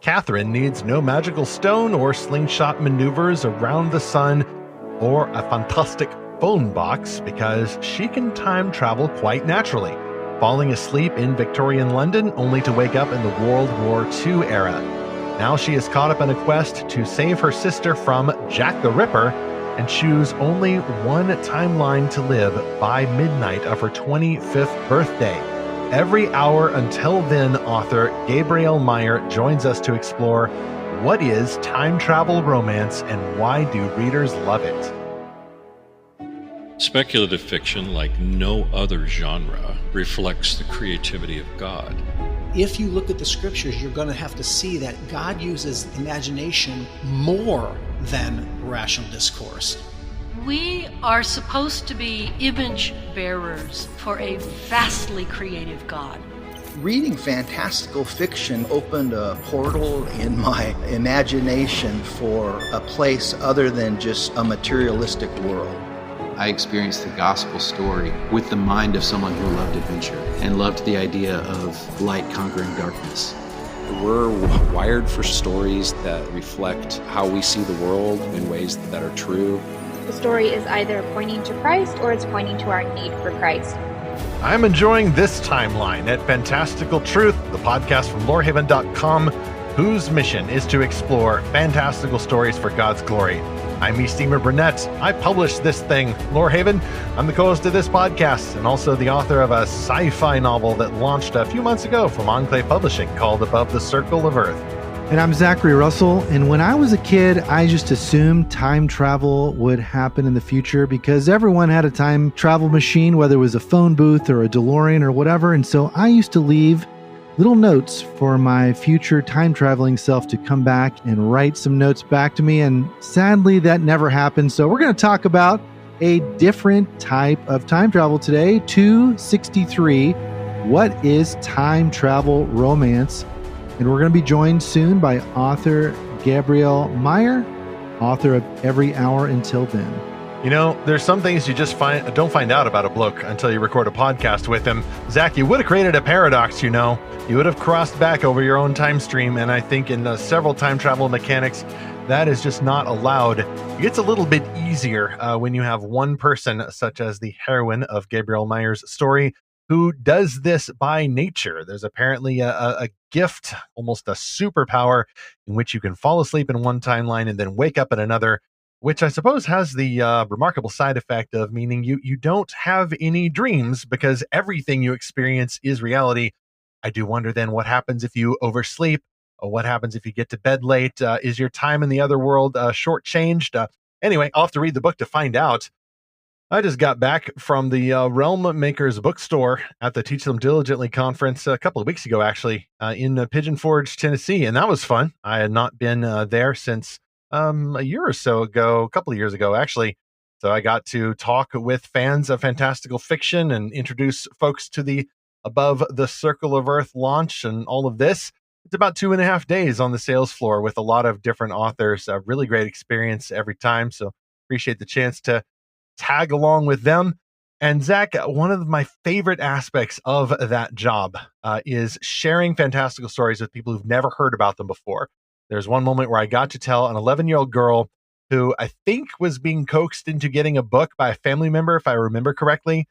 Catherine needs no magical stone or slingshot maneuvers around the sun or a fantastic phone box because she can time travel quite naturally, falling asleep in Victorian London only to wake up in the World War II era. Now she is caught up in a quest to save her sister from Jack the Ripper and choose only one timeline to live by midnight of her 25th birthday. Every hour until then, author Gabrielle Meyer joins us to explore what is time travel romance and why do readers love it. Speculative fiction, like no other genre, reflects the creativity of God. If you look at the scriptures, you're going to have to see that God uses imagination more than rational discourse. We are supposed to be image bearers for a vastly creative God. Reading fantastical fiction opened a portal in my imagination for a place other than just a materialistic world. I experienced the gospel story with the mind of someone who loved adventure and loved the idea of light conquering darkness. We're wired for stories that reflect how we see the world in ways that are true. The story is either pointing to Christ or it's pointing to our need for Christ. I'm enjoying this timeline at Fantastical Truth, the podcast from Lorehaven.com, whose mission is to explore fantastical stories for God's glory. I'm E-Steamer Burnett. I publish this thing, Lorehaven. I'm the co-host of this podcast and also the author of a sci-fi novel that launched a few months ago from Enclave Publishing called Above the Circle of Earth. And I'm Zackary Russell, and when I was a kid, I just assumed time travel would happen in the future because everyone had a time travel machine, whether it was a phone booth or a DeLorean or whatever, and so I used to leave little notes for my future time traveling self to come back and write some notes back to me, and sadly that never happened. So we're going to talk about a different type of time travel today. 263, what is time travel romance? And we're going to be joined soon by author Gabrielle Meyer, author of Every Hour Until Then. You know, there's some things you just don't find out about a bloke until you record a podcast with him. Zach, you would have created a paradox, you know. You would have crossed back over your own time stream, and I think in several time travel mechanics, that is just not allowed. It gets a little bit easier when you have one person, such as the heroine of Gabrielle Meyer's story, who does this by nature. There's apparently a gift, almost a superpower, in which you can fall asleep in one timeline and then wake up in another, which I suppose has the remarkable side effect of meaning you don't have any dreams because everything you experience is reality. I do wonder then what happens if you oversleep, or what happens if you get to bed late. Is your time in the other world shortchanged? Anyway, I'll have to read the book to find out. I just got back from the Realm Makers bookstore at the Teach Them Diligently conference a couple of weeks ago, actually, in Pigeon Forge, Tennessee, and that was fun. I had not been there since a year or so ago, a couple of years ago, actually. So I got to talk with fans of fantastical fiction and introduce folks to the Above the Circle of Earth launch and all of this. It's about 2.5 days on the sales floor with a lot of different authors. A really great experience every time. So appreciate the chance to tag along with them. And Zach, one of my favorite aspects of that job is sharing fantastical stories with people who've never heard about them before. There's one moment where I got to tell an 11-year-old girl who I think was being coaxed into getting a book by a family member, if I remember correctly,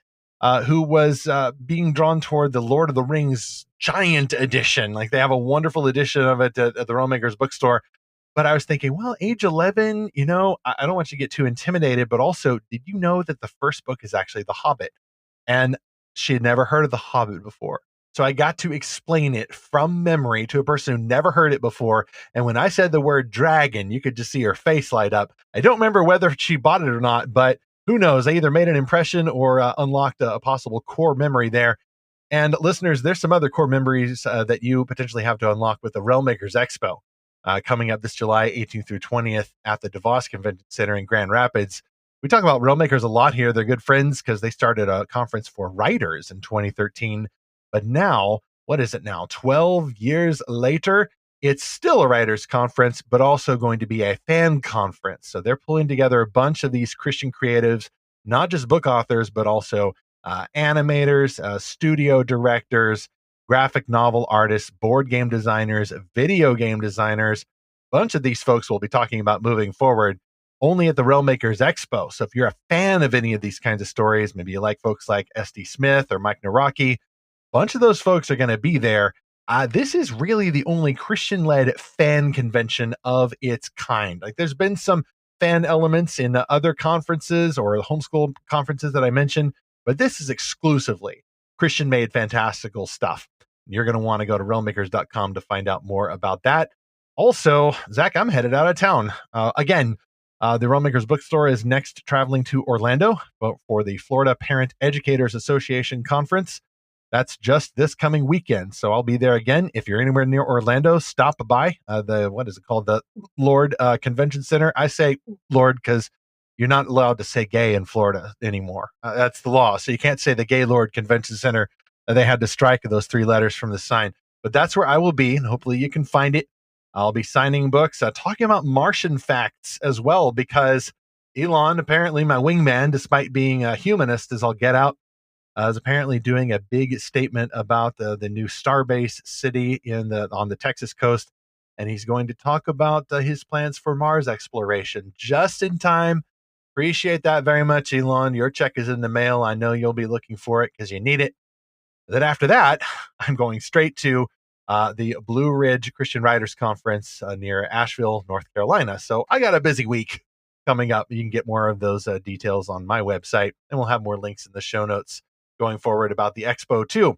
who was being drawn toward the Lord of the Rings giant edition. Like they have a wonderful edition of it at the Realm Makers bookstore. But I was thinking, well, age 11, you know, I don't want you to get too intimidated, but also, did you know that the first book is actually The Hobbit? And she had never heard of The Hobbit before. So I got to explain it from memory to a person who never heard it before. And when I said the word dragon, you could just see her face light up. I don't remember whether she bought it or not, but who knows? I either made an impression or unlocked a possible core memory there. And listeners, there's some other core memories that you potentially have to unlock with the Realm Makers Expo. Coming up this July 18th through 20th at the DeVos Convention Center in Grand Rapids. We talk about Realm Makers a lot here. They're good friends because they started a conference for writers in 2013. But now, what is it now? 12 years later, it's still a writers conference, but also going to be a fan conference. So they're pulling together a bunch of these Christian creatives, not just book authors, but also animators, studio directors, graphic novel artists, board game designers, video game designers. A bunch of these folks we'll be talking about moving forward only at the Realm Makers Expo. So if you're a fan of any of these kinds of stories, maybe you like folks like S.D. Smith or Mike Naraki, a bunch of those folks are going to be there. This is really the only Christian-led fan convention of its kind. Like, there's been some fan elements in other conferences or homeschool conferences that I mentioned, but this is exclusively Christian-made fantastical stuff. You're going to want to go to realmmakers.com to find out more about that. Also, Zach, I'm headed out of town. Again, the Realm Makers Bookstore is next traveling to Orlando for the Florida Parent Educators Association Conference. That's just this coming weekend. So I'll be there again. If you're anywhere near Orlando, stop by what is it called? The Lord Convention Center. I say Lord because you're not allowed to say gay in Florida anymore. That's the law. So you can't say the Gaylord Convention Center. They had to strike those 3 letters from the sign. But that's where I will be, and hopefully you can find it. I'll be signing books, talking about Martian facts as well, because Elon, apparently my wingman, despite being a humanist as I'll get out, is apparently doing a big statement about the new Starbase city on the Texas coast, and he's going to talk about his plans for Mars exploration just in time. Appreciate that very much, Elon. Your check is in the mail. I know you'll be looking for it because you need it. Then after that, I'm going straight to the Blue Ridge Christian Writers Conference near Asheville, North Carolina. So I got a busy week coming up. You can get more of those details on my website, and we'll have more links in the show notes going forward about the expo too.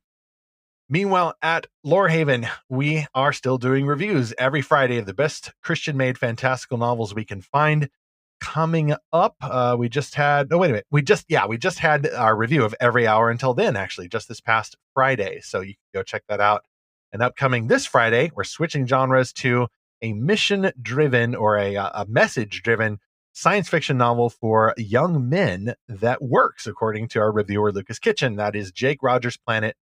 Meanwhile, at Lorehaven, we are still doing reviews every Friday of the best Christian-made fantastical novels we can find. Coming up, we just had our review of Every Hour Until Then, actually, just this past Friday. So you can go check that out. And upcoming this Friday, we're switching genres to a mission-driven or a message-driven science fiction novel for young men that works, according to our reviewer, Lucas Kitchen. That is Jake Rogers' Planet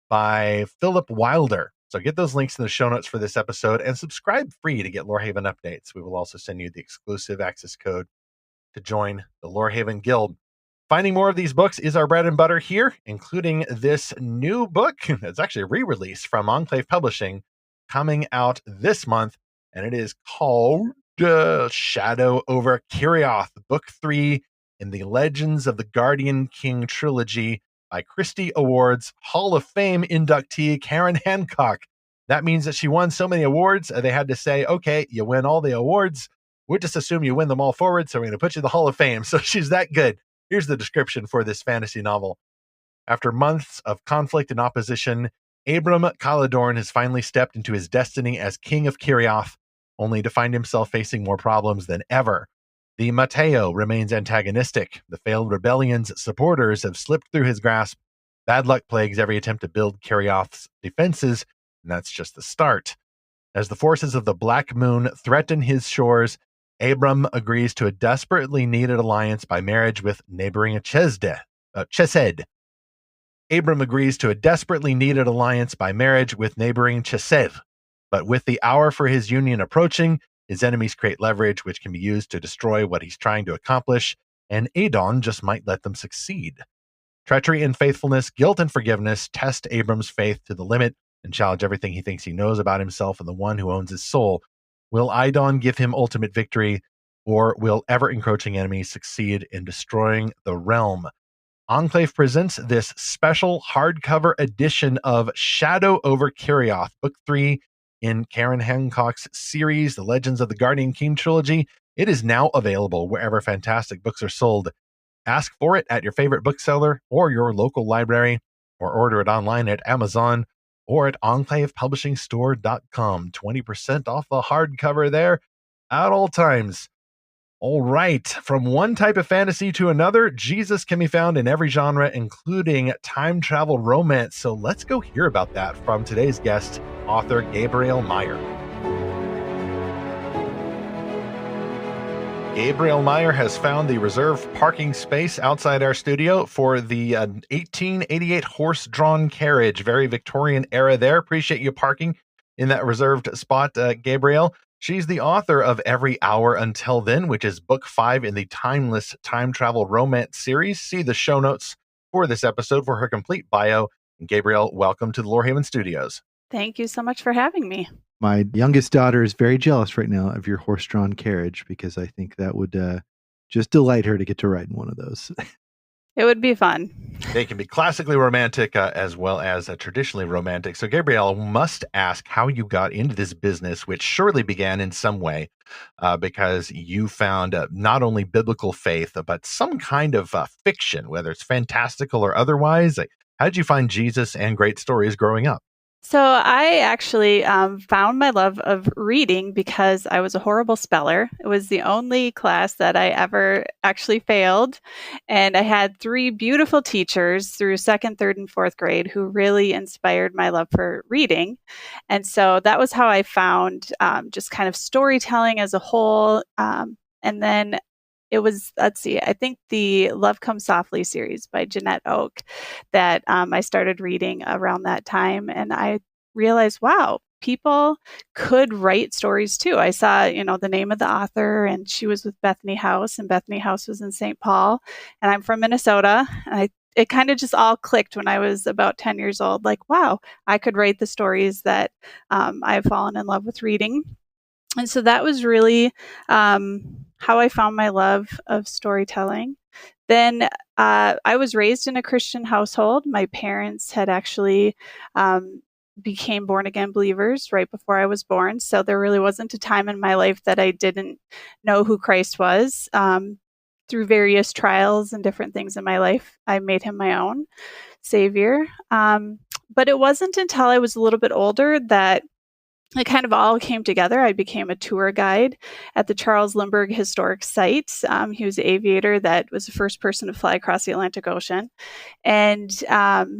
by Philip Wilder. So get those links in the show notes for this episode and subscribe free to get Lorehaven updates. We will also send you the exclusive access code to join the Lorehaven Guild. Finding more of these books is our bread and butter here, including this new book that's actually a re-release from Enclave Publishing coming out this month, and it is called Shadow over Kirioth, Book 3 in the Legends of the Guardian King trilogy by Christie Awards Hall of Fame inductee Karen Hancock. That means that she won so many awards, they had to say, okay, you win all the awards. We'll just assume you win them all forward, so we're going to put you in the Hall of Fame. So she's that good. Here's the description for this fantasy novel. After months of conflict and opposition, Abram Caladorn has finally stepped into his destiny as King of Kirioth, only to find himself facing more problems than ever. The Mateo remains antagonistic. The failed rebellion's supporters have slipped through his grasp. Bad luck plagues every attempt to build Kirioth's defenses, and that's just the start. As the forces of the Black Moon threaten his shores, Abram agrees to a desperately needed alliance by marriage with neighboring Chesed. Abram agrees to a desperately needed alliance by marriage with neighboring Chesed. But with the hour for his union approaching, his enemies create leverage which can be used to destroy what he's trying to accomplish, and Adon just might let them succeed. Treachery and faithfulness, guilt and forgiveness test Abram's faith to the limit and challenge everything he thinks he knows about himself and the one who owns his soul. Will Idon give him ultimate victory, or will ever-encroaching enemies succeed in destroying the realm? Enclave presents this special hardcover edition of Shadow over Kirioth, Book 3 in Karen Hancock's series, The Legends of the Guardian King trilogy. It is now available wherever fantastic books are sold. Ask for it at your favorite bookseller or your local library, or order it online at Amazon or at enclavepublishingstore.com. 20% off the hardcover there at all times. All right, from one type of fantasy to another, Jesus can be found in every genre, including time travel romance. So let's go hear about that from today's guest, author Gabrielle Meyer. Gabrielle Meyer has found the reserved parking space outside our studio for the 1888 horse-drawn carriage. Very Victorian era there. Appreciate you parking in that reserved spot, Gabrielle. She's the author of Every Hour Until Then, which is book 5 in the timeless time travel romance series. See the show notes for this episode for her complete bio. And Gabrielle, welcome to the Lorehaven Studios. Thank you so much for having me. My youngest daughter is very jealous right now of your horse-drawn carriage because I think that would just delight her to get to ride in one of those. It would be fun. They can be classically romantic as well as traditionally romantic. So, Gabrielle, must ask how you got into this business, which surely began in some way because you found not only biblical faith, but some kind of fiction, whether it's fantastical or otherwise. Like, how did you find Jesus and great stories growing up? So I actually found my love of reading because I was a horrible speller. It was the only class that I ever actually failed. And I had 3 beautiful teachers through 2nd, 3rd, and 4th grade who really inspired my love for reading. And so that was how I found just kind of storytelling as a whole. And then it was, I think the Love Comes Softly series by Jeanette Oak that I started reading around that time. And I realized, wow, people could write stories too. I saw, the name of the author, and she was with Bethany House, and Bethany House was in St. Paul. And I'm from Minnesota. And it kind of just all clicked when I was about 10 years old. Like, wow, I could write the stories that I've fallen in love with reading. And so that was really how I found my love of storytelling. Then I was raised in a Christian household. My parents had actually became born-again believers right before I was born. So there really wasn't a time in my life that I didn't know who Christ was. Through various trials and different things in my life, I made him my own savior. But it wasn't until I was a little bit older that it kind of all came together. I became a tour guide at the Charles Lindbergh Historic Site. He was an aviator that was the first person to fly across the Atlantic Ocean. And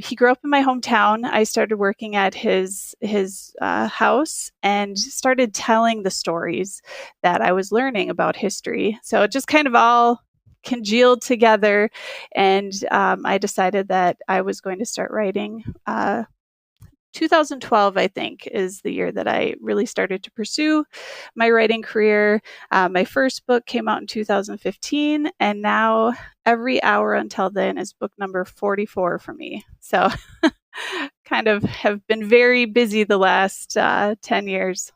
he grew up in my hometown. I started working at his house and started telling the stories that I was learning about history. So it just kind of all congealed together. And I decided that I was going to start writing. 2012, I think, is the year that I really started to pursue my writing career. My first book came out in 2015, and now Every Hour Until Then is book number 44 for me. So kind of have been very busy the last 10 years.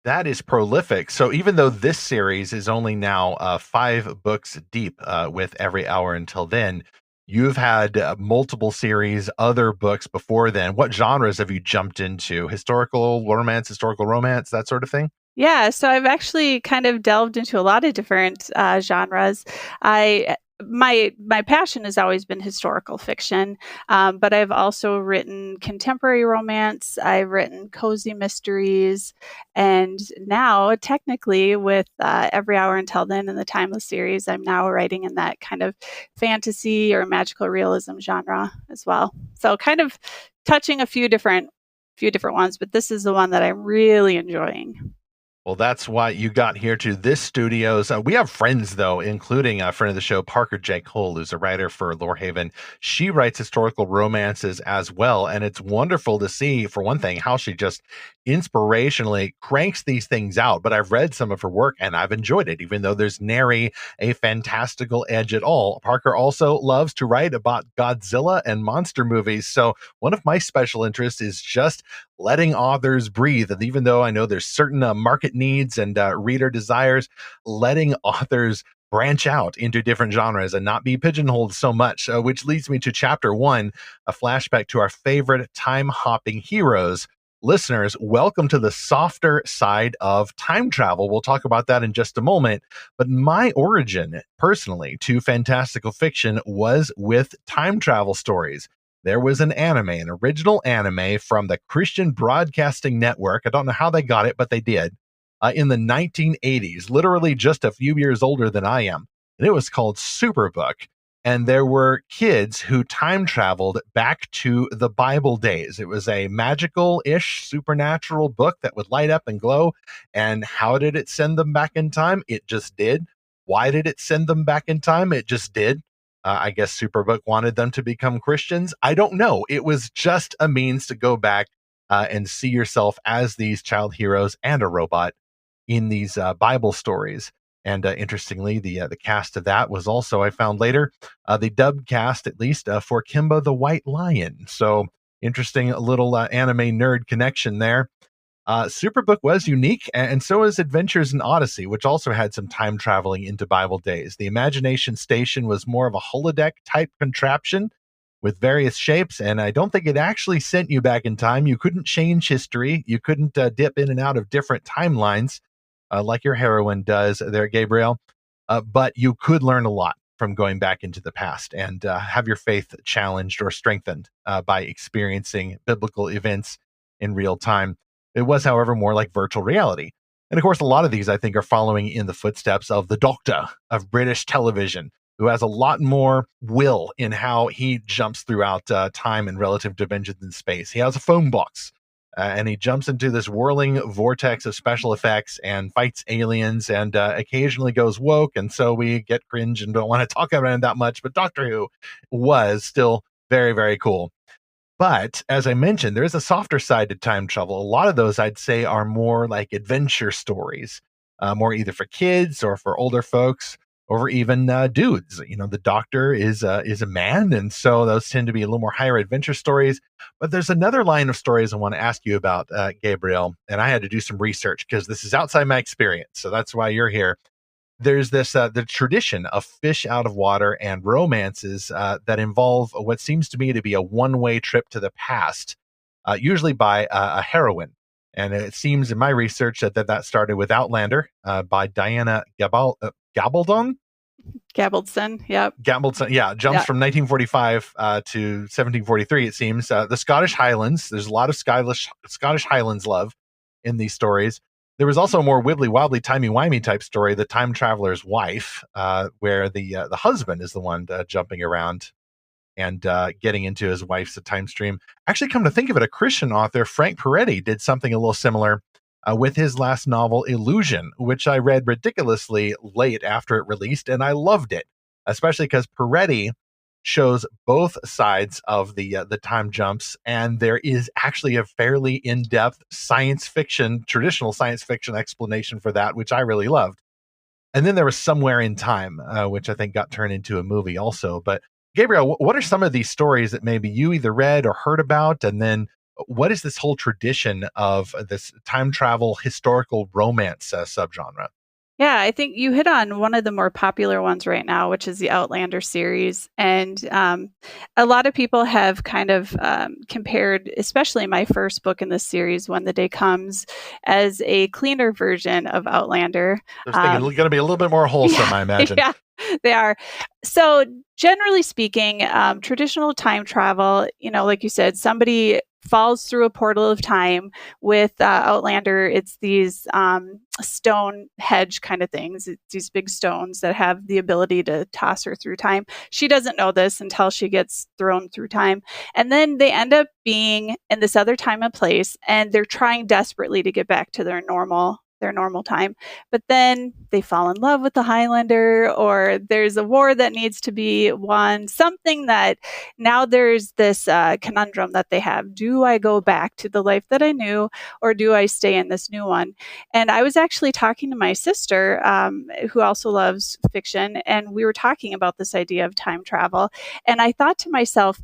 That is prolific. So even though this series is only now 5 books deep with Every Hour Until Then, you've had multiple series, other books before then. What genres have you jumped into? Historical romance, that sort of thing? Yeah, so I've actually kind of delved into a lot of different genres. My passion has always been historical fiction, but I've also written contemporary romance. I've written cozy mysteries, and now technically with Every Hour Until Then and the Timeless series, I'm now writing in that kind of fantasy or magical realism genre as well. So kind of touching a few different ones, but this is the one that I'm really enjoying. Well, that's why you got here to this studios. We have friends, though, including a friend of the show, Parker J. Cole, who's a writer for Lorehaven. She writes historical romances as well. And it's wonderful to see, for one thing, how she just inspirationally cranks these things out. But I've read some of her work and I've enjoyed it, even though there's nary a fantastical edge at all. Parker also loves to write about Godzilla and monster movies. So one of my special interests is just letting authors breathe. And even though I know there's certain market needs and reader desires, letting authors branch out into different genres and not be pigeonholed so much, which leads me to chapter 1, a flashback to our favorite time-hopping heroes. Listeners, welcome to the softer side of time travel. We'll talk about that in just a moment. But my origin, personally, to fantastical fiction was with time travel stories. There was an original anime from the Christian Broadcasting Network. I don't know how they got it, but they did. In the 1980s, literally just a few years older than I am. And it was called Superbook. And there were kids who time traveled back to the Bible days. It was a magical-ish supernatural book that would light up and glow. And how did it send them back in time? It just did. Why did it send them back in time? It just did. I guess Superbook wanted them to become Christians. I don't know. It was just a means to go back and see yourself as these child heroes and a robot in these Bible stories. And interestingly, the cast of that was also, I found later, the dubbed cast, at least, for Kimba the White Lion. So Interesting little anime nerd connection there. Superbook was unique, and so is Adventures in Odyssey, which also had some time traveling into Bible days. The Imagination Station was more of a holodeck type contraption with various shapes, and I don't think it actually sent you back in time. You couldn't change history. You couldn't dip in and out of different timelines like your heroine does there, Gabrielle. But you could learn a lot from going back into the past and have your faith challenged or strengthened by experiencing biblical events in real time. It was, however, more like virtual reality. And of course, a lot of these, I think, are following in the footsteps of the Doctor of British television, who has a lot more will in how he jumps throughout time and relative dimensions in space. He has a phone box, and he jumps into this whirling vortex of special effects and fights aliens and occasionally goes woke. And so we get cringe and don't want to talk about it that much. But Doctor Who was still very, very cool. But as I mentioned, there is a softer side to time travel. A lot of those, I'd say, are more like adventure stories, more either for kids or for older folks, or even dudes. You know, the Doctor is a man, and so those tend to be a little more higher adventure stories. But there's another line of stories I want to ask you about, Gabrielle, and I had to do some research because this is outside my experience, so that's why you're here. There's this the tradition of fish out of water and romances that involve what seems to me to be a one-way trip to the past, usually by a heroine. And it seems in my research that started with Outlander by Diana Gabaldon. Gabaldson, yep. Gabaldson, yeah, jumps from 1945 to 1743, it seems. The Scottish Highlands, there's a lot of Scottish Highlands love in these stories. There was also a more wibbly-wobbly, timey-wimey type story, The Time Traveler's Wife, where the husband is the one jumping around and getting into his wife's time stream. Actually, come to think of it, a Christian author, Frank Peretti, did something a little similar with his last novel, Illusion, which I read ridiculously late after it released, and I loved it, especially because Peretti shows both sides of the time jumps, and there is actually a fairly in-depth traditional science fiction explanation for that, which I really loved. And then there was Somewhere in Time, which I think got turned into a movie also. But Gabrielle, what are some of these stories that maybe you either read or heard about? And then what is this whole tradition of this time travel historical romance subgenre? Yeah, I think you hit on one of the more popular ones right now, which is the Outlander series. And a lot of people have kind of compared, especially my first book in this series, When the Day Comes, as a cleaner version of Outlander. They're going to be a little bit more wholesome, I imagine. Yeah, they are. So generally speaking, traditional time travel, like you said, somebody falls through a portal of time. With Outlander, it's these stone hedge kind of things. It's these big stones that have the ability to toss her through time. She doesn't know this until she gets thrown through time. And then they end up being in this other time and place, and they're trying desperately to get back to their normal time. But then they fall in love with the Highlander, or there's a war that needs to be won, something that now there's this conundrum that they have. Do I go back to the life that I knew, or do I stay in this new one? And I was actually talking to my sister, who also loves fiction, and we were talking about this idea of time travel. And I thought to myself,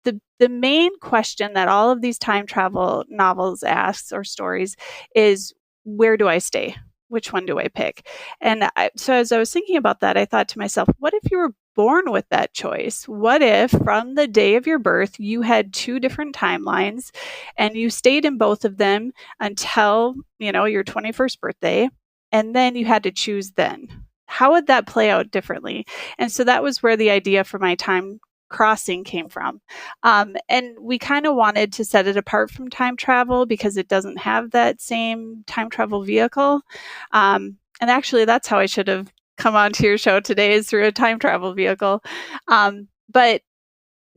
the main question that all of these time travel novels ask, or stories, is, where do I stay? Which one do I pick? And so as I was thinking about that, I thought to myself, what if you were born with that choice? What if from the day of your birth, you had two different timelines and you stayed in both of them until, your 21st birthday, and then you had to choose then? How would that play out differently? And so that was where the idea for my time crossing came from. And we kind of wanted to set it apart from time travel because it doesn't have that same time travel vehicle. And actually, that's how I should have come onto your show today, is through a time travel vehicle. But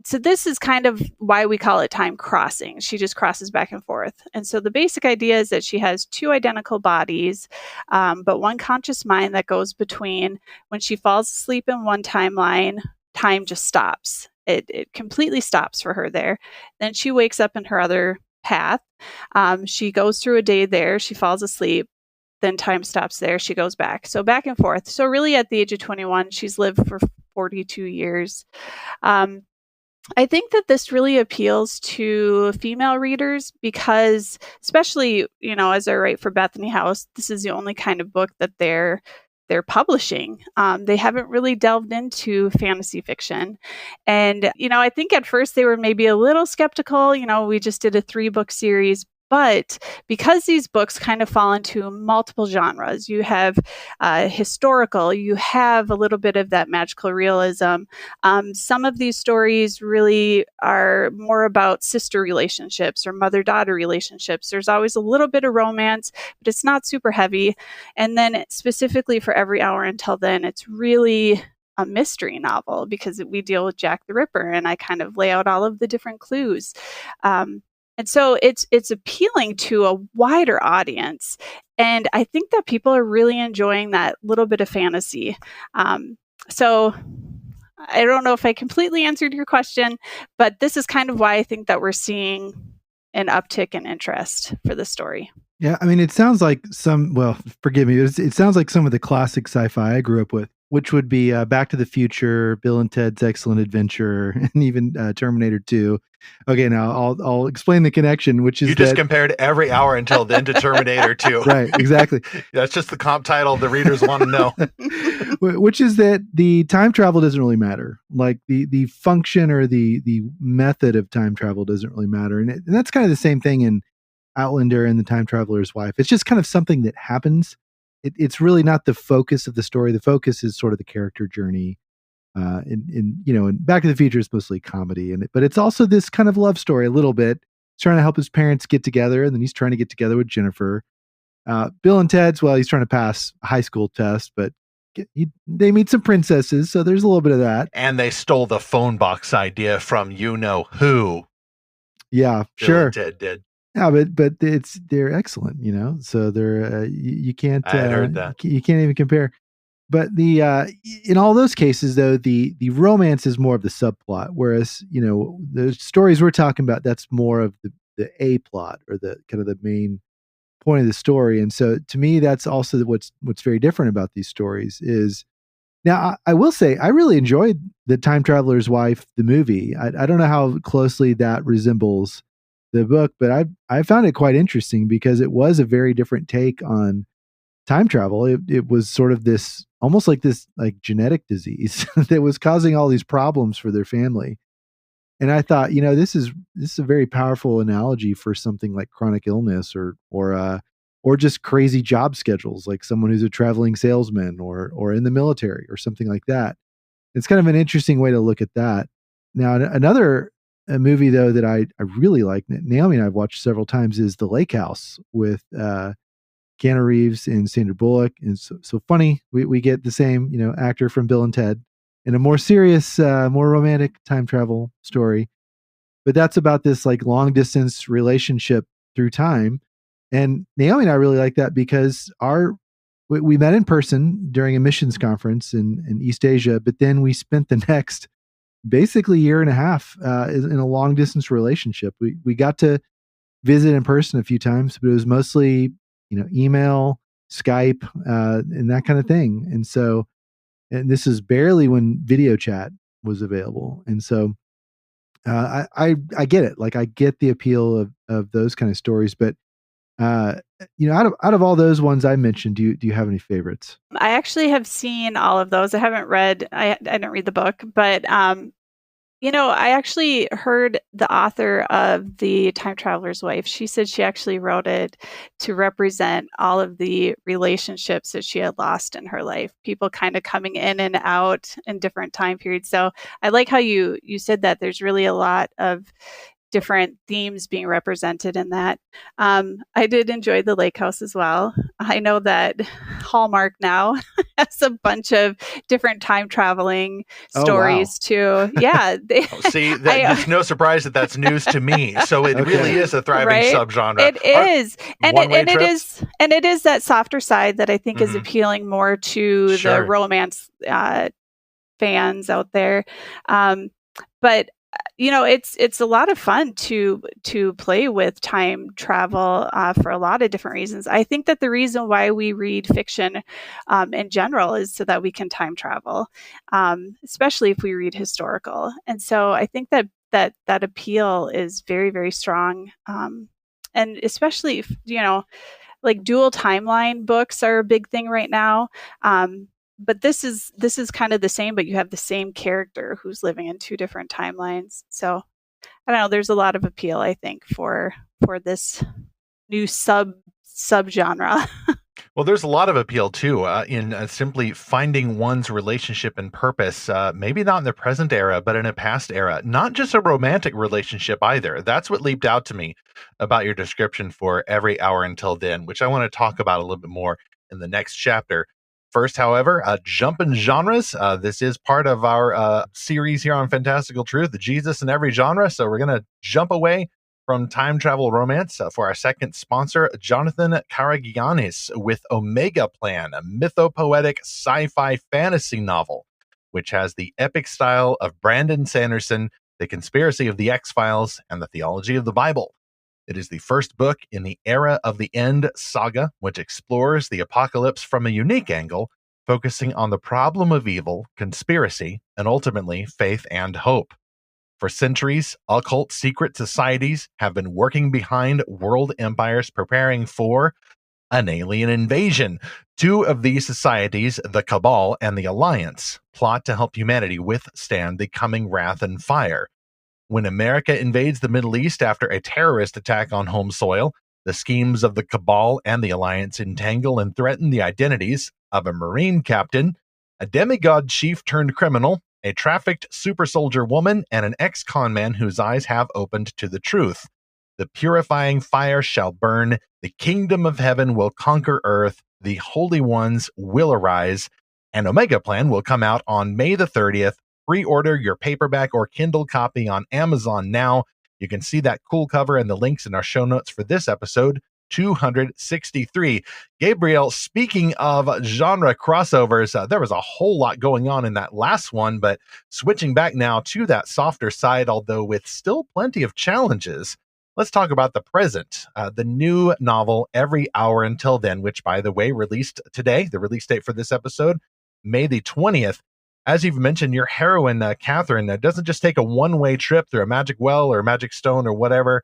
so this is kind of why we call it time crossing. She just crosses back and forth. And so the basic idea is that she has two identical bodies, but one conscious mind that goes between. When she falls asleep in one timeline, time just stops. It completely stops for her there. Then she wakes up in her other path. She goes through a day there. She falls asleep. Then time stops there. She goes back. So back and forth. So really at the age of 21, she's lived for 42 years. I think that this really appeals to female readers because, especially, as I write for Bethany House, this is the only kind of book that they're publishing. They haven't really delved into fantasy fiction. And, I think at first they were maybe a little skeptical. We just did a 3-book series. But because these books kind of fall into multiple genres, you have historical, you have a little bit of that magical realism. Some of these stories really are more about sister relationships or mother-daughter relationships. There's always a little bit of romance, but it's not super heavy. And then specifically for Every Hour Until Then, it's really a mystery novel because we deal with Jack the Ripper, and I kind of lay out all of the different clues. And so it's appealing to a wider audience. And I think that people are really enjoying that little bit of fantasy. So I don't know if I completely answered your question, but this is kind of why I think that we're seeing an uptick in interest for the story. Yeah, I mean, it sounds like forgive me, it sounds like some of the classic sci-fi I grew up with, which would be Back to the Future, Bill and Ted's Excellent Adventure, and even Terminator 2. Okay, now I'll explain the connection, which is you just compared Every Hour Until Then to Terminator 2. Right, exactly. That's just the comp title the readers want to know. Which is that the time travel doesn't really matter. Like the function or the method of time travel doesn't really matter. And that's kind of the same thing in Outlander and The Time Traveler's Wife. It's just kind of something that happens. It's really not the focus of the story. The focus is sort of the character journey. In Back to the Future is mostly comedy, but it's also this kind of love story a little bit. He's trying to help his parents get together, and then he's trying to get together with Jennifer. Bill and Ted's, he's trying to pass a high school test, but they meet some princesses, so there's a little bit of that. And they stole the phone box idea from you-know-who. Yeah, Bill sure. and Ted did. Yeah, but they're excellent, so they're you can't. I heard that. You can't even compare. But the in all those cases, though, the romance is more of the subplot, whereas the stories we're talking about, that's more of the A plot or the kind of the main point of the story. And so, to me, that's also what's very different about these stories is. Now, I will say I really enjoyed The Time Traveler's Wife, the movie. I don't know how closely that resembles the book, but I found it quite interesting because it was a very different take on time travel. It was sort of this almost like this genetic disease that was causing all these problems for their family. And I thought, this is a very powerful analogy for something like chronic illness or just crazy job schedules, like someone who's a traveling salesman or in the military or something like that. It's kind of an interesting way to look at that. Now, another movie, though, that I really like, Naomi and I've watched several times, is The Lake House with Keanu Reeves and Sandra Bullock. And so funny, we get the same actor from Bill and Ted in a more serious, more romantic time travel story. But that's about this long distance relationship through time. And Naomi and I really like that because we met in person during a missions conference in East Asia, but then we spent the next basically year and a half in a long distance relationship. We got to visit in person a few times, but it was mostly email, Skype, and that kind of thing. And this is barely when video chat was available. And so I get it. I get the appeal of those kind of stories, but out of all those ones I mentioned, do you have any favorites? I actually have seen all of those. I haven't read. I didn't read the book, but I actually heard the author of The Time Traveler's Wife. She said she actually wrote it to represent all of the relationships that she had lost in her life. People kind of coming in and out in different time periods. So I like how you said that there's really a lot of different themes being represented in that. I did enjoy The Lake House as well. I know that Hallmark now has a bunch of different time traveling stories too. Yeah. It's no surprise that that's news to me. So it really is a thriving subgenre. It is. And it is that softer side that I think is appealing more to the romance fans out there. But it's a lot of fun to play with time travel for a lot of different reasons. I think that the reason why we read fiction in general is so that we can time travel, especially if we read historical. And so I think that appeal is very, very strong. And especially if, like dual timeline books are a big thing right now. But this is kind of the same, but you have the same character who's living in two different timelines. So I don't know, there's a lot of appeal, I think, for this new subgenre. Well, there's a lot of appeal too in simply finding one's relationship and purpose, maybe not in the present era, but in a past era. Not just a romantic relationship either. That's what leaped out to me about your description for Every Hour Until Then, which I want to talk about a little bit more in the next chapter. First, however, jumping genres. This is part of our series here on Fantastical Truth, Jesus in Every Genre. So we're going to jump away from time travel romance for our second sponsor, Jonathan Karagiannis with Omega Plan, a mythopoetic sci-fi fantasy novel, which has the epic style of Brandon Sanderson, the conspiracy of the X-Files, and the theology of the Bible. It is the first book in the Era of the End saga, which explores the apocalypse from a unique angle, focusing on the problem of evil, conspiracy, and ultimately faith and hope. For centuries, occult secret societies have been working behind world empires preparing for an alien invasion. Two of these societies, the Cabal and the Alliance, plot to help humanity withstand the coming wrath and fire. When America invades the Middle East after a terrorist attack on home soil, the schemes of the Cabal and the Alliance entangle and threaten the identities of a Marine captain, a demigod chief turned criminal, a trafficked super soldier woman, and an ex-con man whose eyes have opened to the truth. The purifying fire shall burn, the kingdom of heaven will conquer earth, the holy ones will arise, and Omega Plan will come out on May the 30th. Pre-order your paperback or Kindle copy on Amazon now. You can see that cool cover and the links in our show notes for this episode 263. Gabrielle, speaking of genre crossovers, there was a whole lot going on in that last one, but switching back now to that softer side, although with still plenty of challenges, let's talk about the present. The new novel, Every Hour Until Then, which, by the way, released today, the release date for this episode, May the 20th. As you've mentioned, your heroine, Catherine, doesn't just take a one-way trip through a magic well or magic stone or whatever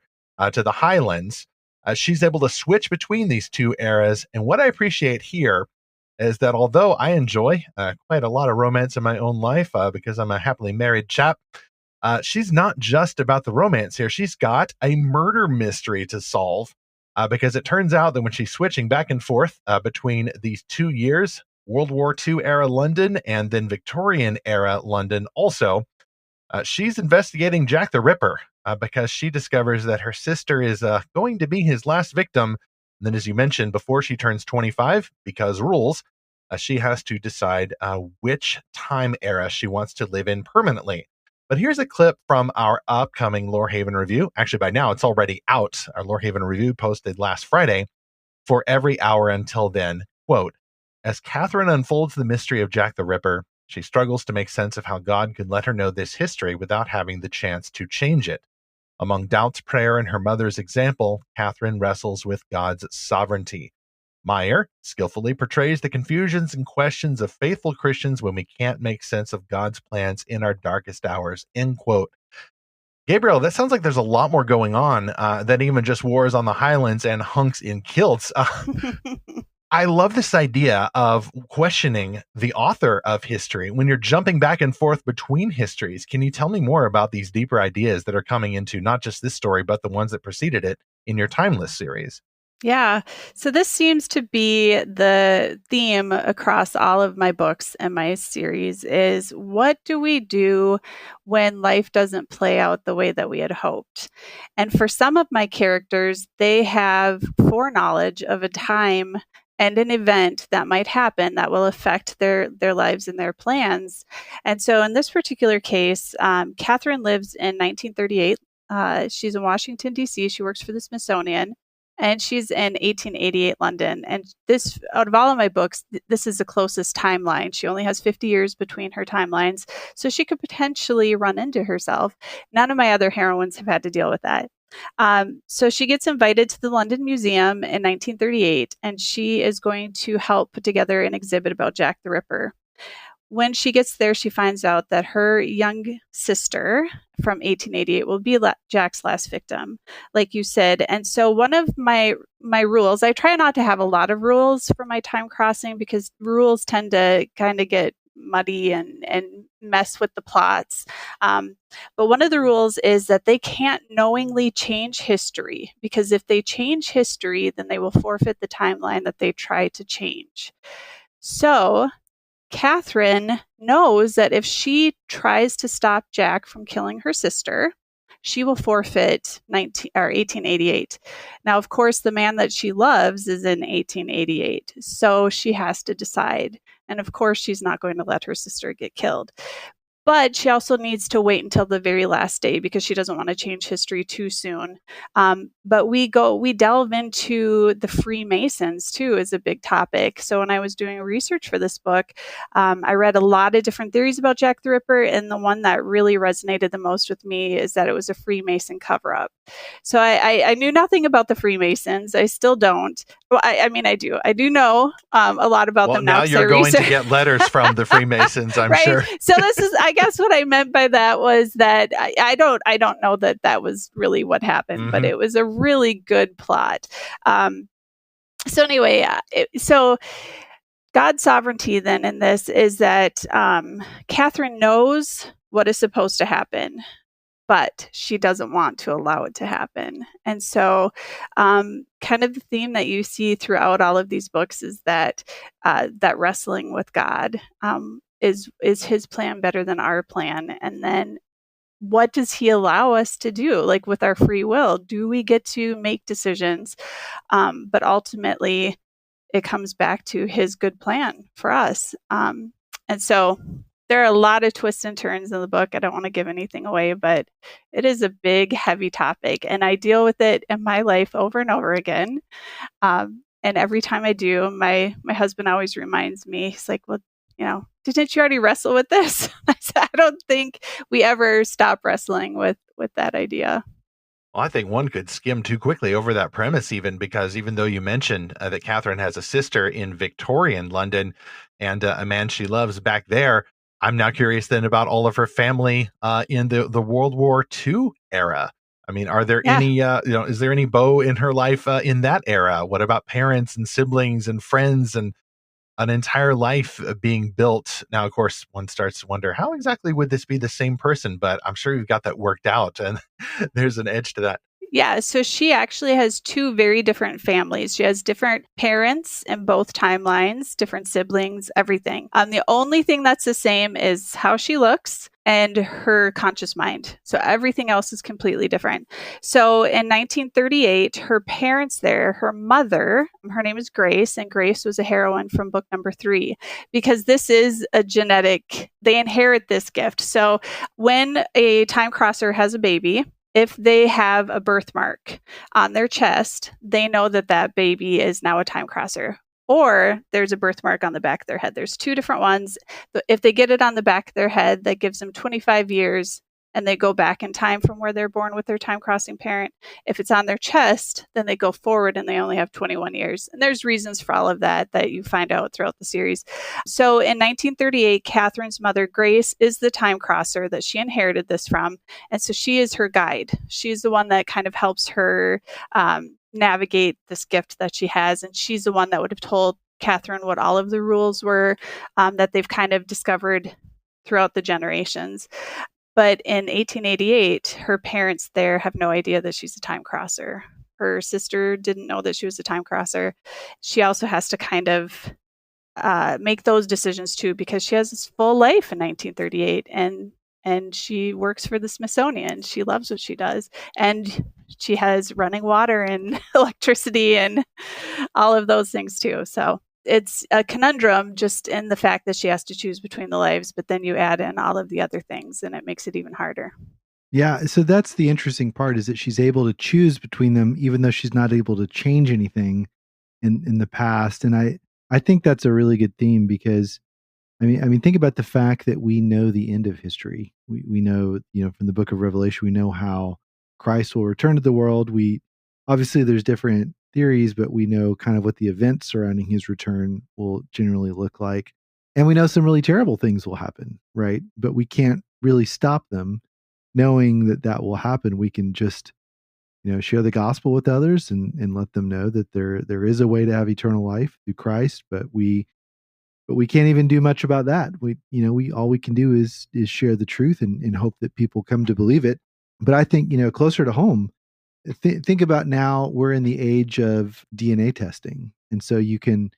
to the Highlands. She's able to switch between these two eras. And what I appreciate here is that although I enjoy quite a lot of romance in my own life because I'm a happily married chap, she's not just about the romance here. She's got a murder mystery to solve because it turns out that when she's switching back and forth between these 2 years, World War II era London and then Victorian era London also, she's investigating Jack the Ripper because she discovers that her sister is going to be his last victim. And then, as you mentioned, before she turns 25, because rules, she has to decide which time era she wants to live in permanently. But here's a clip from our upcoming Lorehaven review. Actually, by now, it's already out. Our Lorehaven review posted last Friday for Every Hour Until Then. Quote, as Catherine unfolds the mystery of Jack the Ripper, she struggles to make sense of how God could let her know this history without having the chance to change it. Among doubts, prayer, and her mother's example, Catherine wrestles with God's sovereignty. Meyer skillfully portrays the confusions and questions of faithful Christians when we can't make sense of God's plans in our darkest hours. End quote. Gabrielle, that sounds like there's a lot more going on than even just wars on the Highlands and hunks in kilts. I love this idea of questioning the author of history when you're jumping back and forth between histories. Can you tell me more about these deeper ideas that are coming into not just this story, but the ones that preceded it in your Timeless series? Yeah. So this seems to be the theme across all of my books and my series is what do we do when life doesn't play out the way that we had hoped? And for some of my characters, they have foreknowledge of a time and an event that might happen that will affect their lives and their plans. And so in this particular case, Catherine lives in 1938. She's in Washington, D.C. She works for the Smithsonian. and she's in 1888 London. And this, out of all of my books, this is the closest timeline. She only has 50 years between her timelines, so she could potentially run into herself. None of my other heroines have had to deal with that. So she gets invited to the London Museum in 1938, and she is going to help put together an exhibit about Jack the Ripper. When she gets there, she finds out that her young sister from 1888 will be Jack's last victim, like you said. And so one of my rules, I try not to have a lot of rules for my time crossing because rules tend to kind of get muddy and mess with the plots. But one of the rules is that they can't knowingly change history, because if they change history, then they will forfeit the timeline that they try to change. So Catherine knows that if she tries to stop Jack from killing her sister, she will forfeit 1888. Now, of course, the man that she loves is in 1888, so she has to decide. And of course, she's not going to let her sister get killed. But she also needs to wait until the very last day because she doesn't want to change history too soon. But we delve into the Freemasons too as a big topic. So when I was doing research for this book, I read a lot of different theories about Jack the Ripper, and the one that really resonated the most with me is that it was a Freemason cover-up. So I knew nothing about the Freemasons. I still don't. Well, I mean, I do. I do know a lot about them now. Now you're going to get letters from the Freemasons, I'm right? sure. So this is, I guess, what I meant by that was that I don't know that was really what happened, but it was a really good plot. So anyway, so God's sovereignty then in this is that Catherine knows what is supposed to happen, but she doesn't want to allow it to happen. And so kind of the theme that you see throughout all of these books is that that wrestling with God, is his plan better than our plan? And then what does he allow us to do? Like with our free will, do we get to make decisions? But ultimately it comes back to his good plan for us. And so there are a lot of twists and turns in the book. I don't want to give anything away, but it is a big, heavy topic, and I deal with it in my life over and over again. And every time I do, my husband always reminds me, he's like, well, didn't you already wrestle with this? I said, I don't think we ever stop wrestling with that idea. Well, I think one could skim too quickly over that premise, because even though you mentioned that Catherine has a sister in Victorian London and a man she loves back there, I'm now curious then about all of her family in the World War II era. I mean, are there any, is there any Beau in her life in that era? What about parents and siblings and friends and an entire life being built? Now, of course, one starts to wonder, how exactly would this be the same person? But I'm sure you've got that worked out, and there's an edge to that. Yeah, so she actually has two very different families. She has different parents in both timelines, different siblings, everything. The only thing that's the same is how she looks and her conscious mind. So everything else is completely different. So in 1938, her parents there, her mother, her name is Grace, and Grace was a heroine from book number 3, because this is a genetic, they inherit this gift. So when a time crosser has a baby, if they have a birthmark on their chest, they know that that baby is now a time crosser. Or there's a birthmark on the back of their head. There's two different ones. If they get it on the back of their head, that gives them 25 years, and they go back in time from where they're born with their time-crossing parent. If it's on their chest, then they go forward and they only have 21 years. And there's reasons for all of that you find out throughout the series. So in 1938, Catherine's mother, Grace, is the time crosser that she inherited this from. And so she is her guide. She's the one that kind of helps her navigate this gift that she has. And she's the one that would have told Catherine what all of the rules were that they've kind of discovered throughout the generations. But in 1888, her parents there have no idea that she's a time crosser. Her sister didn't know that she was a time crosser. She also has to kind of make those decisions too, because she has this full life in 1938, and she works for the Smithsonian. She loves what she does, and she has running water and electricity and all of those things too. So it's a conundrum just in the fact that she has to choose between the lives, but then you add in all of the other things and it makes it even harder. Yeah, so that's the interesting part, is that she's able to choose between them, even though she's not able to change anything in the past. And I think that's a really good theme, because I mean, think about the fact that we know the end of history. We know, from the book of Revelation, we know how Christ will return to the world. We obviously, there's different theories, but we know kind of what the events surrounding his return will generally look like. And we know some really terrible things will happen, right? But we can't really stop them. Knowing that that will happen, we can just, share the gospel with others, and let them know that there is a way to have eternal life through Christ. But we can't even do much about that. We all we can do is share the truth, and hope that people come to believe it. But I think, closer to home, think about, now we're in the age of DNA testing, and so you can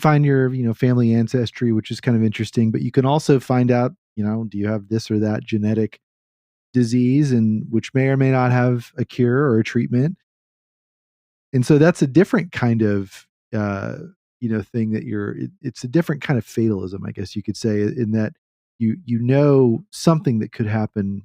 find your, family ancestry, which is kind of interesting. But you can also find out, do you have this or that genetic disease, and which may or may not have a cure or a treatment. And so that's a different kind of thing that it's a different kind of fatalism, I guess you could say, in that you know something that could happen,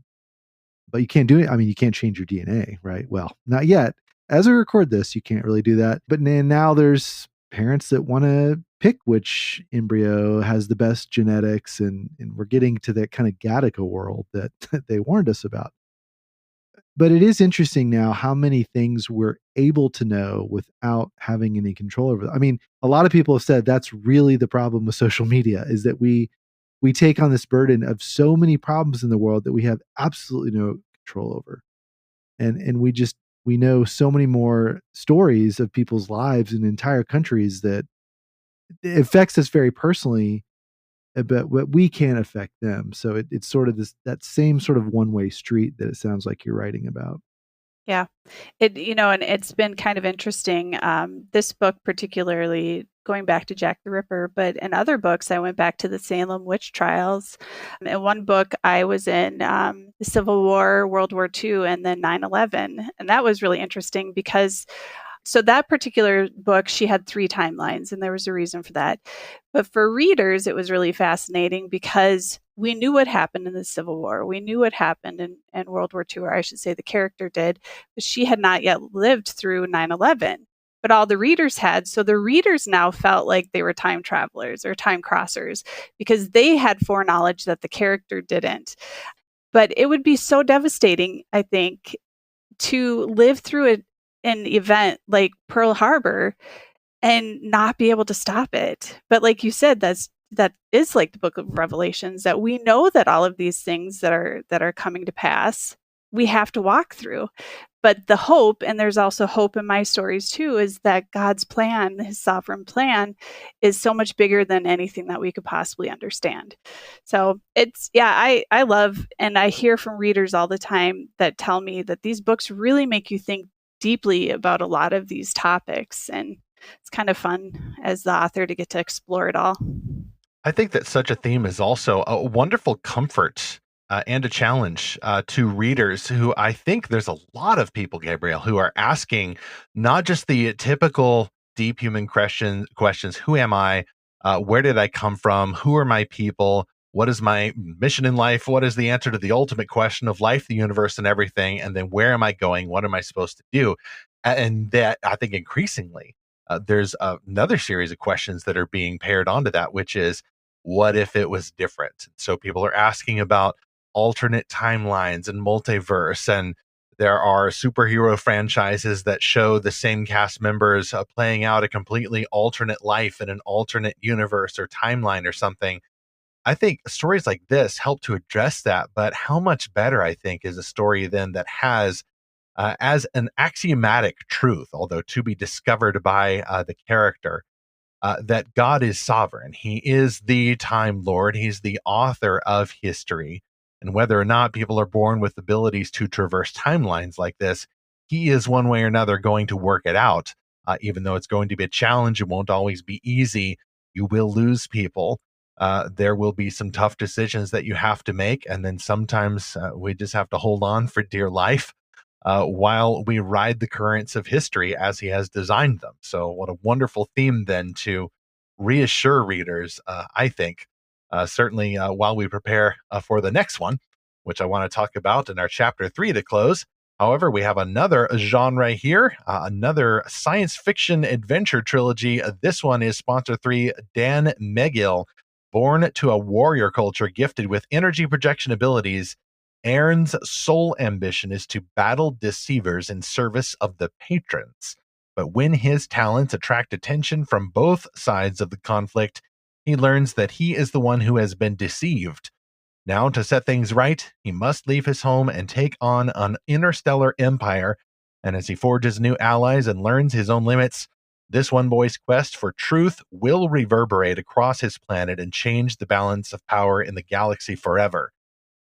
but you can't do it. I mean, you can't change your DNA, right? Well, not yet. As we record this, you can't really do that. But now there's parents that want to pick which embryo has the best genetics, and we're getting to that kind of Gattaca world that they warned us about. But it is interesting now how many things we're able to know without having any control over them. I mean, a lot of people have said that's really the problem with social media, is that we take on this burden of so many problems in the world that we have absolutely no control over. And we know so many more stories of people's lives in entire countries that it affects us very personally, but we can't affect them. So it's sort of that same sort of one-way street that it sounds like you're writing about. Yeah. And it's been kind of interesting. This book, particularly going back to Jack the Ripper, but in other books, I went back to the Salem witch trials. In one book, I was in the Civil War, World War II, and then 9/11. And that was really interesting because so that particular book, she had 3 timelines, and there was a reason for that. But for readers, it was really fascinating because we knew what happened in the Civil War. We knew what happened in World War II, or I should say the character did, but she had not yet lived through 9/11. But all the readers had. So the readers now felt like they were time travelers or time crossers because they had foreknowledge that the character didn't. But it would be so devastating, I think, to live through an event like Pearl Harbor and not be able to stop it. But like you said, that is like the book of Revelations, that we know that all of these things that are coming to pass, we have to walk through. But the hope, and there's also hope in my stories too, is that God's plan, his sovereign plan, is so much bigger than anything that we could possibly understand. So I love, and I hear from readers all the time that tell me that these books really make you think deeply about a lot of these topics. And it's kind of fun as the author to get to explore it all. I think that such a theme is also a wonderful comfort and a challenge to readers who, I think there's a lot of people, Gabrielle, who are asking not just the typical deep human questions. Who am I? Where did I come from? Who are my people? What is my mission in life? What is the answer to the ultimate question of life, the universe, and everything? And then where am I going? What am I supposed to do? And that, I think, increasingly, there's another series of questions that are being paired onto that, which is, what if it was different? So people are asking about alternate timelines and multiverse, and there are superhero franchises that show the same cast members playing out a completely alternate life in an alternate universe or timeline or something. I think stories like this help to address that, but how much better, I think, is a story then that has as an axiomatic truth, although to be discovered by the character, that God is sovereign. He is the Time Lord. He's the author of history. And whether or not people are born with abilities to traverse timelines like this, he is one way or another going to work it out. Even though it's going to be a challenge, it won't always be easy. You will lose people. There will be some tough decisions that you have to make. And then sometimes we just have to hold on for dear life while we ride the currents of history as he has designed them. So what a wonderful theme then to reassure readers, I think, certainly while we prepare for the next one. which I want to talk about in our chapter 3 to close. However, we have another genre here, another science fiction adventure trilogy. This one is sponsor 3, Dan Megill. Born to a warrior culture gifted with energy projection abilities, Aaron's sole ambition is to battle deceivers in service of the patrons. But when his talents attract attention from both sides of the conflict, he learns that he is the one who has been deceived. Now, to set things right, he must leave his home and take on an interstellar empire. And as he forges new allies and learns his own limits, this one boy's quest for truth will reverberate across his planet and change the balance of power in the galaxy forever.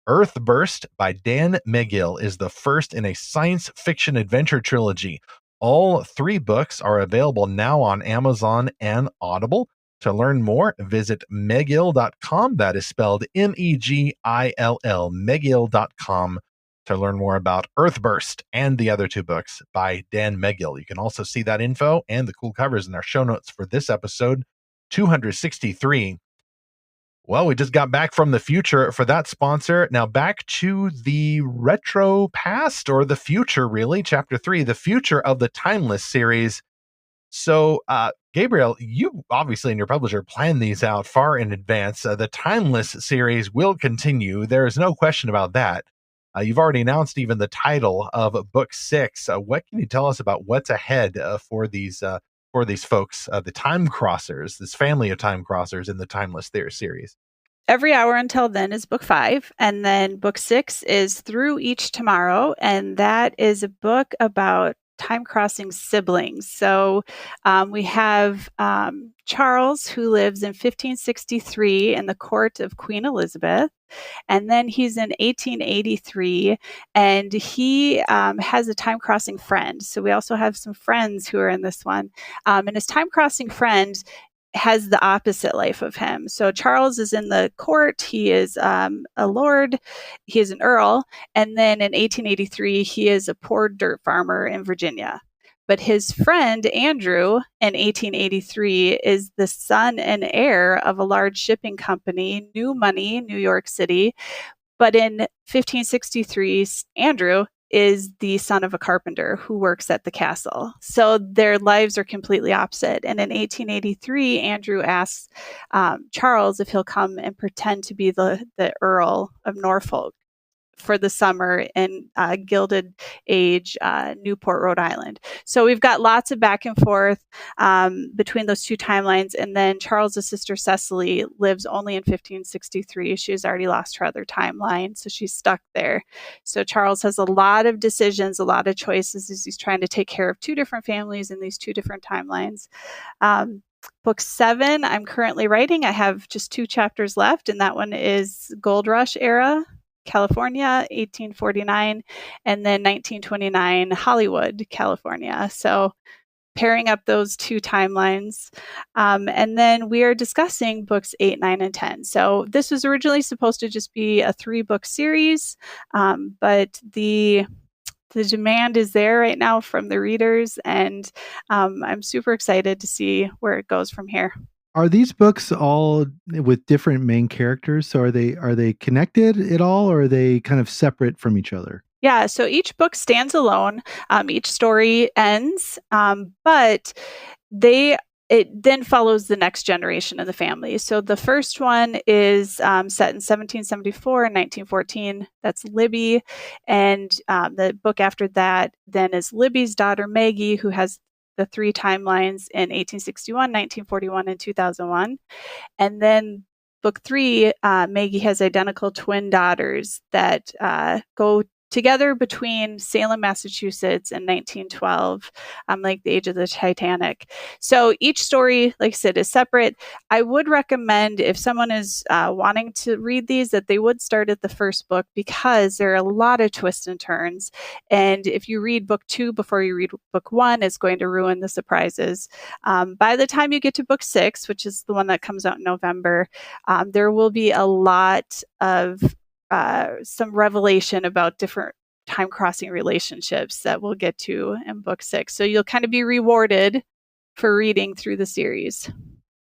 Earthburst by Dan Megill is the first in a science fiction adventure trilogy. All 3 books are available now on Amazon and Audible. To learn more, visit Megill.com. That is spelled Megill, Megill.com, to learn more about Earthburst and the other 2 books by Dan Megill. You can also see that info and the cool covers in our show notes for this episode 263. Well, we just got back from the future for that sponsor. Now back to the retro past, or the future, really. Chapter 3, the future of the Timeless series. So, Gabrielle, you obviously and your publisher planned these out far in advance. The Timeless series will continue. There is no question about that. You've already announced even the title of book 6. What can you tell us about what's ahead for these folks, the Time Crossers, this family of Time Crossers in the Timeless series? Every hour until then is book 5, and then book 6 is Through Each Tomorrow, and that is a book about time-crossing siblings. So we have Charles, who lives in 1563 in the court of Queen Elizabeth. And then he's in 1883, and he has a time-crossing friend. So we also have some friends who are in this one. And his time-crossing friend has the opposite life of him. So Charles is in the court. He is a lord. He is an earl. And then in 1883, he is a poor dirt farmer in Virginia. But his friend, Andrew, in 1883, is the son and heir of a large shipping company, New Money, New York City. But in 1563, Andrew is the son of a carpenter who works at the castle. So their lives are completely opposite. And in 1883, Andrew asks Charles if he'll come and pretend to be the Earl of Norfolk for the summer in Gilded Age, Newport, Rhode Island. So we've got lots of back and forth between those 2 timelines. And then Charles's sister Cecily lives only in 1563. She's already lost her other timeline, so she's stuck there. So Charles has a lot of decisions, a lot of choices as he's trying to take care of 2 different families in these 2 different timelines. Book 7, I'm currently writing. I have just 2 chapters left, and that one is Gold Rush era, California, 1849, and then 1929, Hollywood, California. So pairing up those 2 timelines. And then we are discussing books 8, 9, and 10. So this was originally supposed to just be a 3-book series, but the demand is there right now from the readers, and I'm super excited to see where it goes from here. Are these books all with different main characters? So are they connected at all, or are they kind of separate from each other? Yeah, so each book stands alone. Each story ends, but it then follows the next generation of the family. So the first one is set in 1774 and 1914. That's Libby. And the book after that then is Libby's daughter, Maggie, who has the 3 timelines in 1861, 1941, and 2001. And then book 3, Maggie has identical twin daughters that go together between Salem, Massachusetts in 1912, like the age of the Titanic. So each story, like I said, is separate. I would recommend, if someone is wanting to read these, that they would start at the first book, because there are a lot of twists and turns. And if you read book 2 before you read book 1, it's going to ruin the surprises. By the time you get to book 6, which is the one that comes out in November, there will be a lot of some revelation about different time-crossing relationships that we'll get to in book 6. So you'll kind of be rewarded for reading through the series.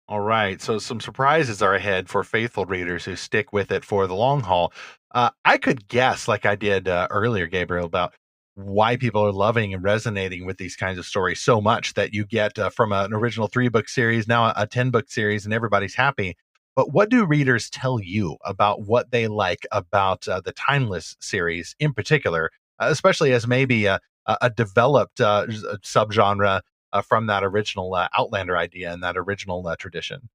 All right, so some surprises are ahead for faithful readers who stick with it for the long haul. I could guess, like I did earlier, Gabriel, about why people are loving and resonating with these kinds of stories so much that you get from an original 3-book series, now a 10-book series, and everybody's happy. But what do readers tell you about what they like about the Timeless series in particular, especially as maybe a developed subgenre from that original Outlander idea and that original tradition?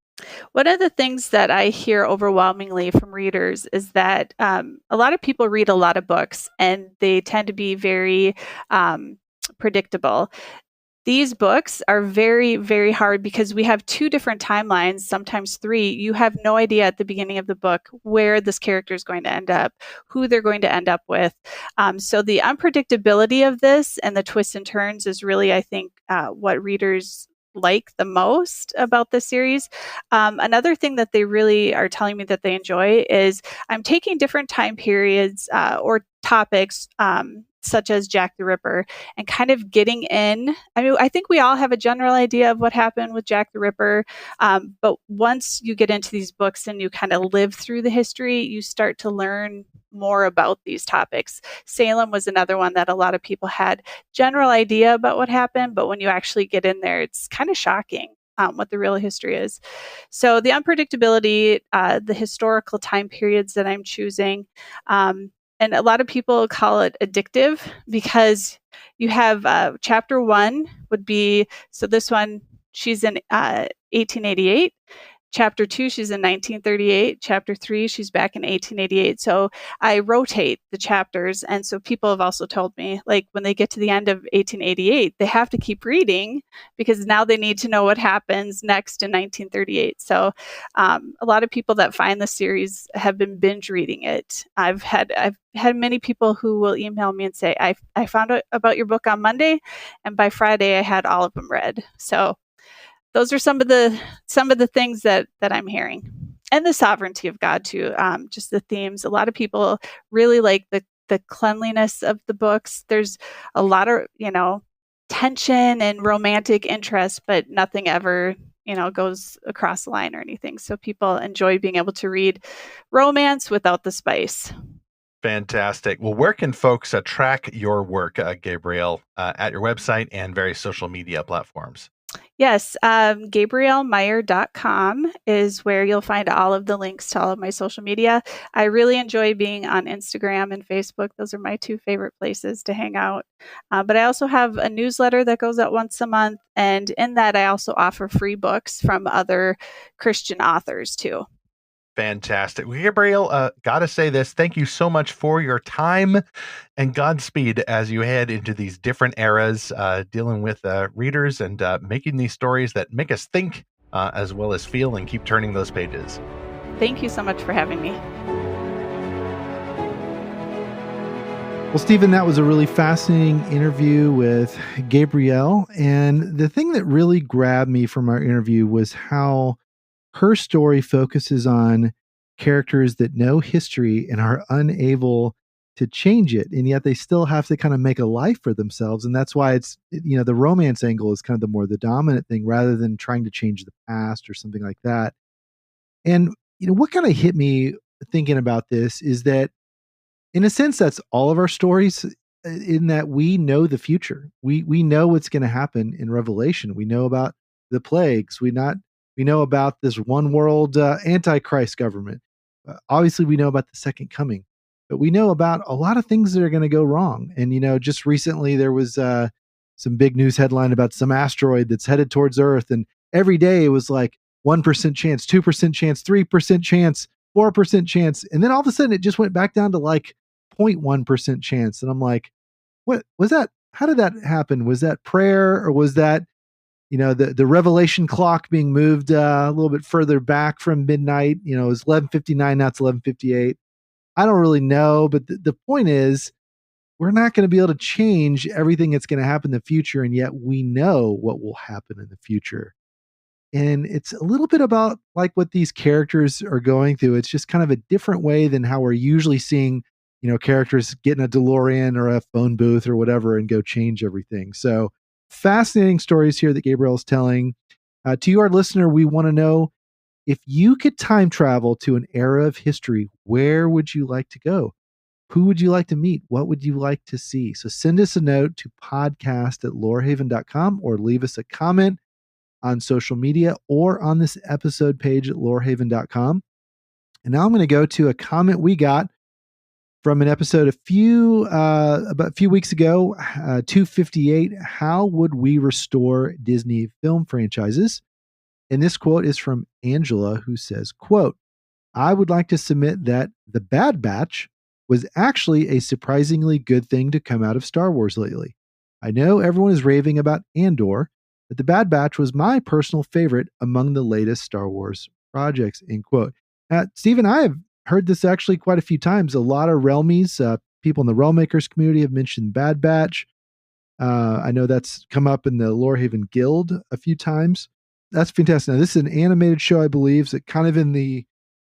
One of the things that I hear overwhelmingly from readers is that a lot of people read a lot of books and they tend to be very predictable. These books are very, very hard because we have 2 different timelines, sometimes 3. You have no idea at the beginning of the book where this character is going to end up, who they're going to end up with. So the unpredictability of this and the twists and turns is really, I think, what readers like the most about this series. Another thing that they really are telling me that they enjoy is I'm taking different time periods or topics such as Jack the Ripper and kind of getting in. I mean, I think we all have a general idea of what happened with Jack the Ripper. But once you get into these books and you kind of live through the history, you start to learn more about these topics. Salem was another one that a lot of people had general idea about what happened, but when you actually get in there, it's kind of shocking what the real history is. So the unpredictability, the historical time periods that I'm choosing, and a lot of people call it addictive because you have chapter 1 would be, so this one, she's in 1888. Chapter 2, she's in 1938. Chapter 3, she's back in 1888. So I rotate the chapters. And so people have also told me, like, when they get to the end of 1888, they have to keep reading because now they need to know what happens next in 1938. So a lot of people that find the series have been binge reading it. I've had many people who will email me and say, I found out about your book on Monday, and by Friday I had all of them read. So those are some of the things that I'm hearing, and the sovereignty of God too. Just the themes. A lot of people really like the cleanliness of the books. There's a lot of tension and romantic interest, but nothing ever goes across the line or anything. So people enjoy being able to read romance without the spice. Fantastic. Well, where can folks track your work, Gabrielle, at your website and various social media platforms? Yes, GabrielleMeyer.com is where you'll find all of the links to all of my social media. I really enjoy being on Instagram and Facebook. Those are my 2 favorite places to hang out. But I also have a newsletter that goes out once a month. And in that, I also offer free books from other Christian authors too. Fantastic. Well, Gabrielle, gotta say this. Thank you so much for your time and Godspeed as you head into these different eras, dealing with readers and making these stories that make us think as well as feel and keep turning those pages. Thank you so much for having me. Well, Stephen, that was a really fascinating interview with Gabrielle. And the thing that really grabbed me from our interview was how her story focuses on characters that know history and are unable to change it, and yet they still have to kind of make a life for themselves. And that's why it's, the romance angle is kind of the dominant thing rather than trying to change the past or something like that. And, what kind of hit me thinking about this is that, in a sense, that's all of our stories, in that we know the future. We know what's going to happen in Revelation. We know about the plagues. We know about this one world antichrist government. Obviously, we know about the second coming, but we know about a lot of things that are going to go wrong. And, just recently there was some big news headline about some asteroid that's headed towards Earth. And every day it was like 1% chance, 2% chance, 3% chance, 4% chance. And then all of a sudden it just went back down to like 0.1% chance. And I'm like, what was that? How did that happen? Was that prayer, or was that the Revelation clock being moved a little bit further back from midnight? It was 11:59, now it's 11:58. I don't really know, but the point is, we're not going to be able to change everything that's going to happen in the future, and yet we know what will happen in the future. And it's a little bit about like what these characters are going through. It's just kind of a different way than how we're usually seeing, characters get in a DeLorean or a phone booth or whatever and go change everything. So fascinating stories here that Gabrielle's telling. To our listener, we want to know, If you could time travel to an era of history, where would you like to go? Who would you like to meet? What would you like to see? So send us a note to podcast@lorehaven.com or leave us a comment on social media or on this episode page at lorehaven.com. And now I'm going to go to a comment we got from an episode about a few weeks ago, 258. How would we restore Disney film franchises? And this quote is from Angela, who says, quote, I would like to submit that The Bad Batch was actually a surprisingly good thing to come out of Star Wars lately. I know everyone is raving about Andor, but The Bad Batch was my personal favorite among the latest Star Wars projects, end quote. Stephen, I have heard this actually quite a few times. A lot of Realmies, people in the Realmakers community have mentioned Bad Batch. I know that's come up in the Lorehaven Guild a few times. That's fantastic. Now, this is an animated show, I believe, so kind of in the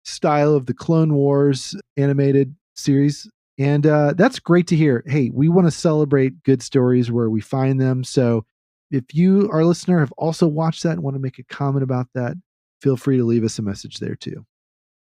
style of the Clone Wars animated series. And that's great to hear. Hey, we want to celebrate good stories where we find them. So if you, our listener, have also watched that and want to make a comment about that, feel free to leave us a message there too.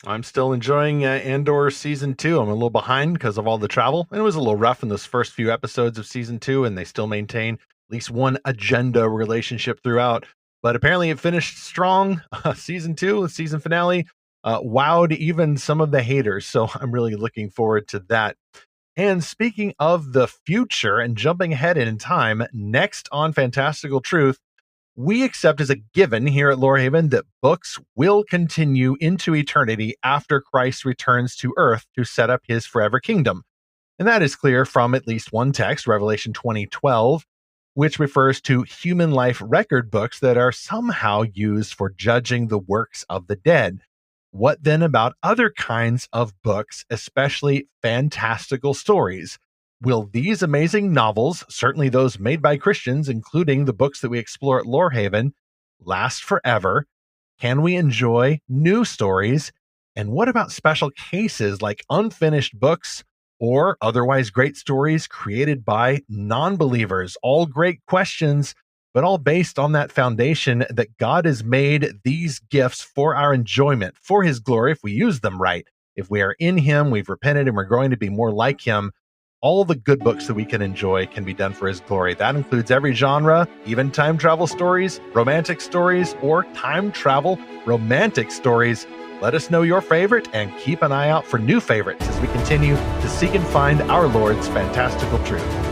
I'm still enjoying Andor season 2. I'm a little behind because of all the travel. And it was a little rough in those first few episodes of season 2, and they still maintain at least one agenda relationship throughout. But apparently it finished strong. Season 2, the season finale, wowed even some of the haters. So I'm really looking forward to that. And speaking of the future and jumping ahead in time, next on Fantastical Truth, we accept as a given here at Lorehaven that books will continue into eternity after Christ returns to earth to set up his forever kingdom. And that is clear from at least one text, Revelation 20:12, which refers to human life record books that are somehow used for judging the works of the dead. What then about other kinds of books, especially fantastical stories? Will these amazing novels, certainly those made by Christians, including the books that we explore at Lorehaven, last forever? Can we enjoy new stories? And what about special cases like unfinished books or otherwise great stories created by non-believers? All great questions, but all based on that foundation that God has made these gifts for our enjoyment, for his glory, if we use them right. If we are in him, we've repented, and we're going to be more like him. All the good books that we can enjoy can be done for his glory. That includes every genre, even time travel stories, romantic stories, or time travel romantic stories. Let us know your favorite and keep an eye out for new favorites as we continue to seek and find our Lord's fantastical truth.